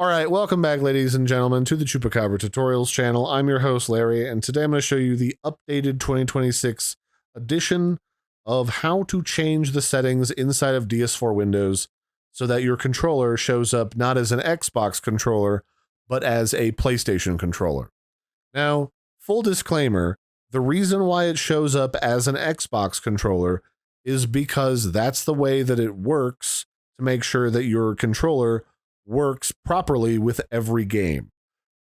All right, welcome back, ladies and gentlemen, to the Chupacabra Tutorials channel. I'm your host, Larry, and today I'm going to show you the updated 2026 edition of how to change the settings inside of DS4Windows so that your controller shows up not as an Xbox controller, but as a PlayStation controller. Now, full disclaimer, the reason why it shows up as an Xbox controller is because that's the way that it works to make sure that your controller works properly with every game.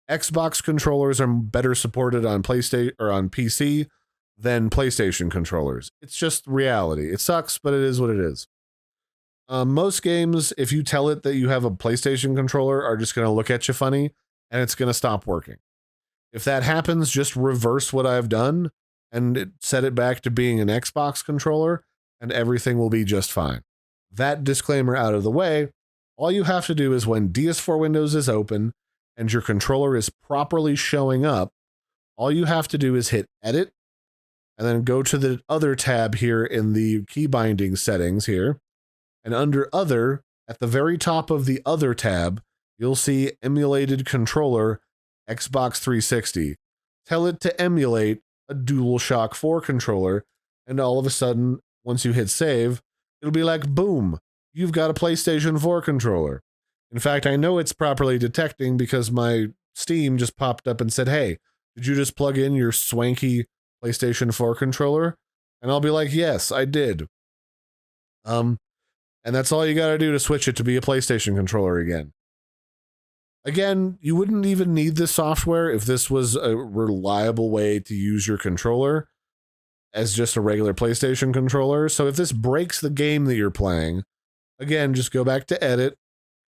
Xbox controllers are better supported on PlayStation or on PC than PlayStation controllers. It's just reality. It sucks, but it is what it is. Most games, if you tell it that you have a PlayStation controller, are just going to look at you funny and it's going to stop working. If that happens, just reverse what I've done and set it back to being an Xbox controller and everything will be just fine. That disclaimer out of the way, all you have to do is when DS4Windows is open and your controller is properly showing up, all you have to do is hit Edit and then go to the Other tab here in the key binding settings here. And under Other, at the very top of the Other tab, you'll see Emulated Controller Xbox 360. Tell it to emulate a DualShock 4 controller, and all of a sudden, once you hit Save, it'll be like, boom, you've got a PlayStation 4 controller. In fact, I know it's properly detecting because my Steam just popped up and said, hey, did you just plug in your swanky PlayStation 4 controller? And I'll be like, yes, I did. And that's all you got to do to switch it to be a PlayStation controller again. Again, you wouldn't even need this software if this was a reliable way to use your controller as just a regular PlayStation controller. So if this breaks the game that you're playing, again, just go back to Edit,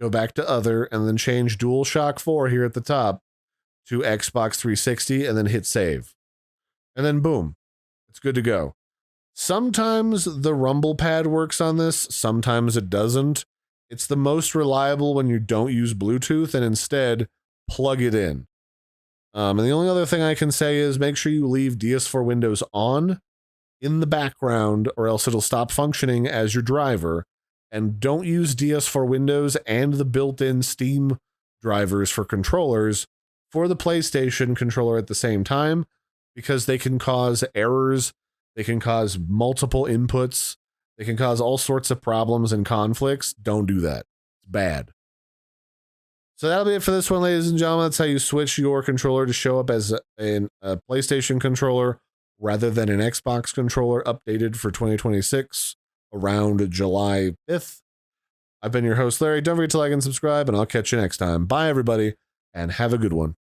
go back to Other, and then change DualShock 4 here at the top to Xbox 360, and then hit Save. And then boom, it's good to go. Sometimes the rumble pad works on this, sometimes it doesn't. It's the most reliable when you don't use Bluetooth and instead plug it in. And the only other thing I can say is make sure you leave DS4Windows on in the background or else it'll stop functioning as your driver. And don't use DS4Windows and the built-in Steam drivers for controllers for the PlayStation controller at the same time, because they can cause errors, they can cause multiple inputs, they can cause all sorts of problems and conflicts. Don't do that. It's bad. So that'll be it for this one, ladies and gentlemen. That's how you switch your controller to show up as a PlayStation controller rather than an Xbox controller, updated for 2026. Around July 5th. I've been your host, Larry. Don't forget to like and subscribe, and I'll catch you next time. Bye, everybody, and have a good one.